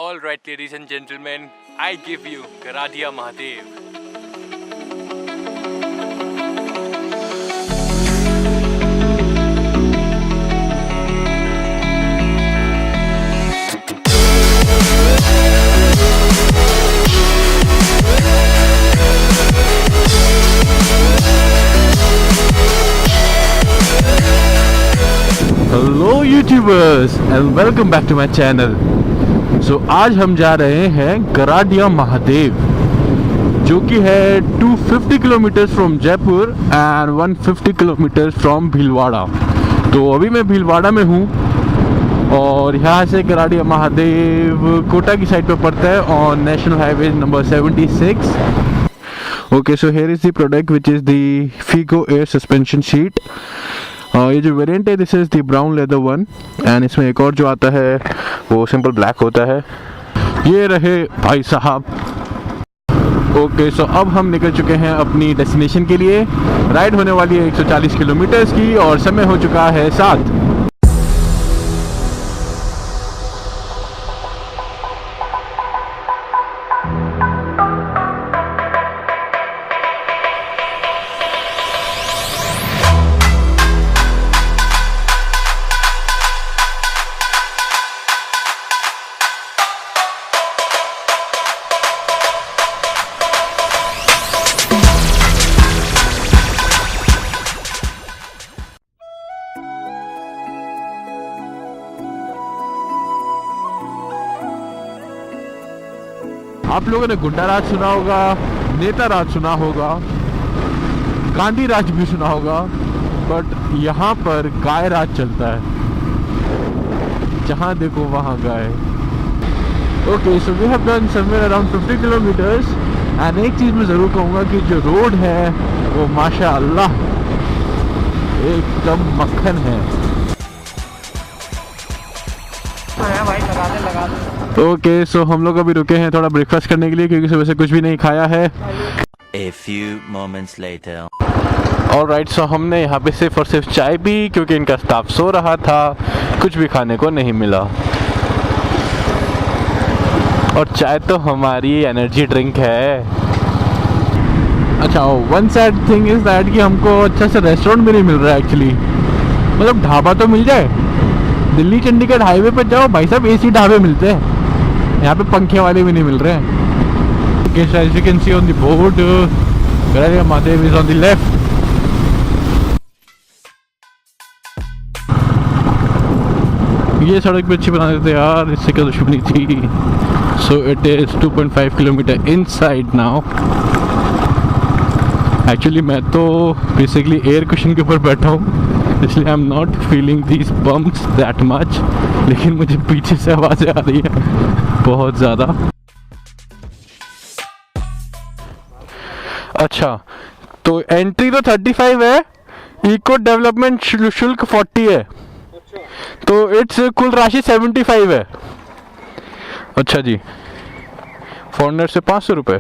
All right, ladies and gentlemen, I give you Garadia Mahadev. Hello YouTubers and welcome back to my channel. So आज हम जा रहे हैं गराडिया महादेव, जो कि है 250 kilometre from Jaipur and 150 kilometre from Bhilwara. तो अभी मैं भीलवाड़ा में हूँ और यहाँ से गराडिया महादेव कोटा की साइड पे पड़ता है on national highway number 76। Okay, so here is the product which is the Figo air suspension sheet. ये जो वेरिएंट है this is the brown leather one and इसमें एक और जो आता है वो सिंपल ब्लैक होता है। ये रहे भाई साहब। ओके, सो अब हम निकल चुके हैं अपनी डेस्टिनेशन के लिए। राइड होने वाली है 140 किलोमीटर्स की और समय हो चुका है 7। आप लोगों ने गुंडा राज सुना होगा, नेता राज सुना होगा, गांधी राज भी सुना होगा, बट यहाँ पर गाय राज चलता है। जहाँ देखो वहाँ गाय। Okay, so we have done somewhere around 50 kilometres and एक चीज़ मैं ज़रूर कहूँगा कि जो रोड है वो माशाअल्लाह एकदम मक्खन है। ओके, सो हम लोग अभी रुके हैं थोड़ा ब्रेकफास्ट करने के लिए क्योंकि सुबह से कुछ भी नहीं खाया है। A few moments later. Alright, so हमने यहाँ पे सिर्फ और सिर्फ चाय पी क्योंकि इनका स्टाफ सो रहा था, कुछ भी खाने को नहीं मिला। और चाय तो हमारी एनर्जी ड्रिंक है। अच्छा, one sad thing is that कि हमको अच्छा सा रेस्टोरेंट भी नहीं मिल रहा है एक्चुअली। मतलब ढाबा तो मिल जाए, दिल्ली चंडीगढ़ हाईवे पर जाओ भाई साहब, एसी ढाबे मिलते हैं, यहाँ पे पंखे वाले भी नहीं मिल रहे हैं। Okay, so as you can see on the board, Garadia Mahadev is on the left. ये सड़क भी अच्छी बना देते यार, इससे क्या दुश्मनी थी। So it is 2.5 kilometre inside now. Actually मैं तो बेसिकली एयर कुशन के ऊपर बैठा हूँ, इसलिए I am not feeling these bumps that much, लेकिन मुझे पीछे से आवाज़ें आ रही है बहुत ज़्यादा। अच्छा, तो एंट्री तो 35 है, इको डेवलपमेंट शुल्क 40 है, तो इट्स कुल राशि 75 है। अच्छा जी, फॉरनर से 500 रुपये,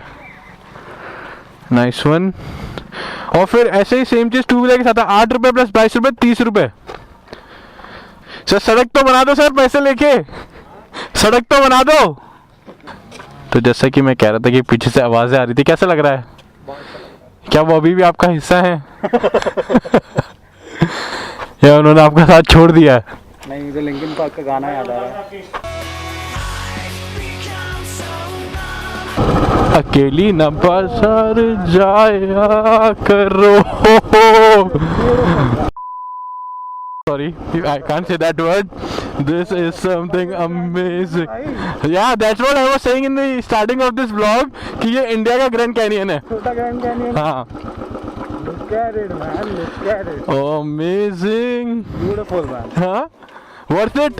नाइस वन। और फिर ऐसे ही सेम चीज टू व्हीलर के साथ 8 रुपये प्लस 22 रुपये 30 रुपये। सर सड़क तो बना दो सर, पैसे लेके सड़क तो बना दो। तो जैसा कि मैं कह रहा था कि पीछे से आवाजें आ रही थी, कैसा लग रहा है? क्या वो अभी भी आपका हिस्सा है? या उन्होंने आपका साथ छोड़ दिया है? नहीं, मुझे लिंकिन पार्क का गाना याद आ रहा है। अकेली न बाजार जाया करो। Sorry, I can't say that word. This is something amazing. Yeah, that's what I was saying in the starting of this vlog कि ये इंडिया का ग्रैंड कैनियन है। छोटा ग्रैंड कैनियन। हाँ। Look at it, man. Look at it. Oh, amazing. Beautiful, man. हाँ? Worth it?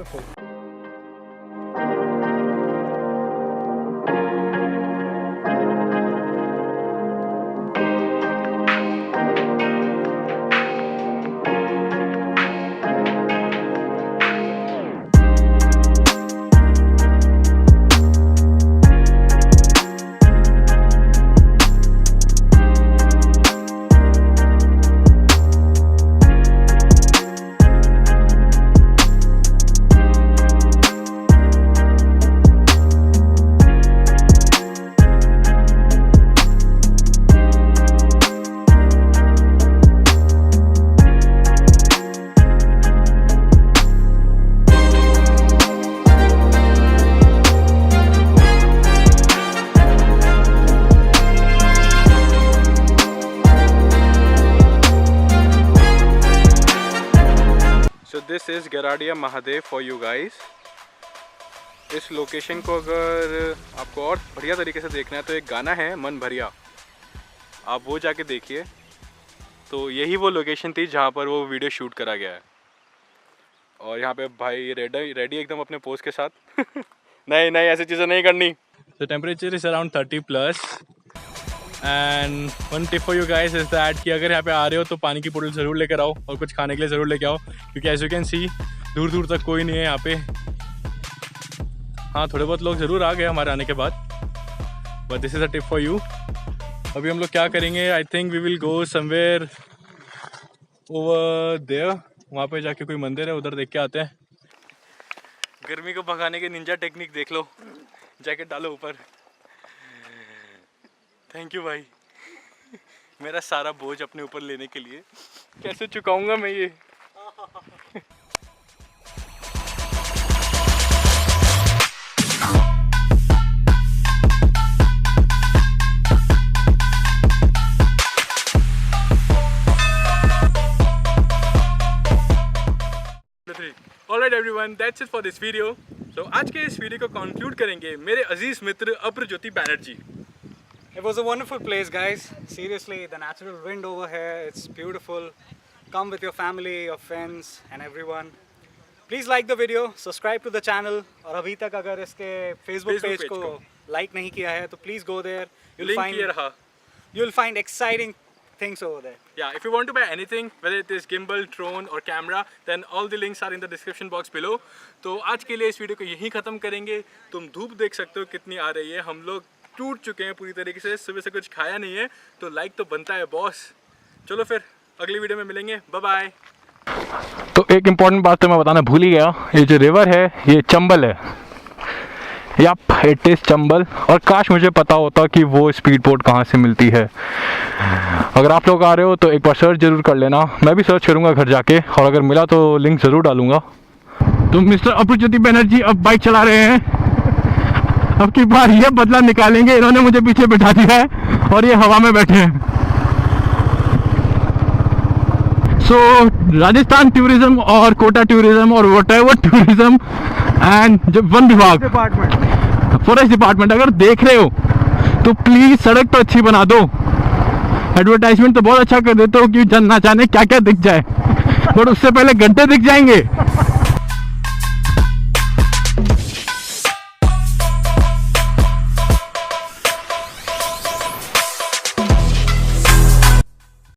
This is Garadia Mahadev for you guys. इस location को अगर आपको और बढ़िया तरीके से देखना है तो एक गाना है मन भरिया, आप वो जाके देखिए। तो यही वो लोकेशन थी जहाँ पर वो वीडियो शूट करा गया है। और यहाँ पे भाई रेडी एकदम अपने पोज के साथ नहीं ऐसी चीज़ें नहीं करनी। तो temperature is around 30+। And one tip for you guys is that कि अगर यहाँ पे आ रहे हो तो पानी की बोतल ज़रूर लेकर आओ और कुछ खाने के लिए ज़रूर लेके आओ, क्योंकि एज यू कैन सी दूर दूर तक कोई नहीं है यहाँ पे। हाँ, थोड़े बहुत लोग ज़रूर आ गए हमारे आने के बाद, but this is a tip for you. अभी हम लोग क्या करेंगे, I think we will go somewhere over there, वहाँ पे जाके कोई मंदिर है उधर देख के आते हैं। गर्मी को भगाने के निंजा टेक्निक देख लो, जैकेट डालो ऊपर। थैंक यू भाई, मेरा सारा बोझ अपने ऊपर लेने के लिए। कैसे चुकाऊंगा मैं ये। Alright everyone, that's it for this video. So आज के इस वीडियो को कंक्लूड करेंगे मेरे अजीज मित्र अप्रज्योति Banerjee. It was a wonderful place, guys. Seriously, the natural wind over here, it's beautiful. Come with your family, your friends and everyone. Please like the video, subscribe to the channel. और अभी तक अगर इसके Facebook page को like नहीं किया है तो please go there. You'll find exciting things over there. Yeah, if you want to buy anything, whether it is gimbal, drone or camera, then all the links are in the description box below. तो आज के लिए इस video को यहीं ख़त्म करेंगे। तुम धूप देख सकते हो कितनी आ रही है, हम लोग टूट चुके हैं पूरी तरीके से, सुबह से कुछ खाया नहीं है, तो लाइक तो बनता है बॉस। चलो फिर अगली वीडियो में मिलेंगे, बाय बाय। तो एक इम्पॉर्टेंट बात तो मैं बताना भूल ही गया, ये जो रिवर है ये चंबल है। Yup, it is Chambal. और काश मुझे पता होता कि वो स्पीड बोट कहाँ से मिलती है। अगर आप लोग आ रहे हो तो एक बार सर्च जरूर कर लेना, मैं भी सर्च करूँगा घर जाके, और अगर मिला तो लिंक ज़रूर डालूँगा। तो मिस्टर अप्रज्योति बैनर्जी अब बाइक चला रहे हैं। अब की बार ये बदला निकालेंगे, इन्होंने मुझे पीछे बिठा दिया है और ये हवा में बैठे हैं। सो राजस्थान टूरिज्म और कोटा टूरिज्म और व्हाटएवर टूरिज्म एंड जो वन विभाग फॉरेस्ट डिपार्टमेंट अगर देख रहे हो तो प्लीज सड़क तो अच्छी बना दो। एडवर्टाइजमेंट तो बहुत अच्छा कर देते हो कि जन ना जाने क्या क्या दिख जाए, बट उससे पहले घंटे दिख जाएंगे।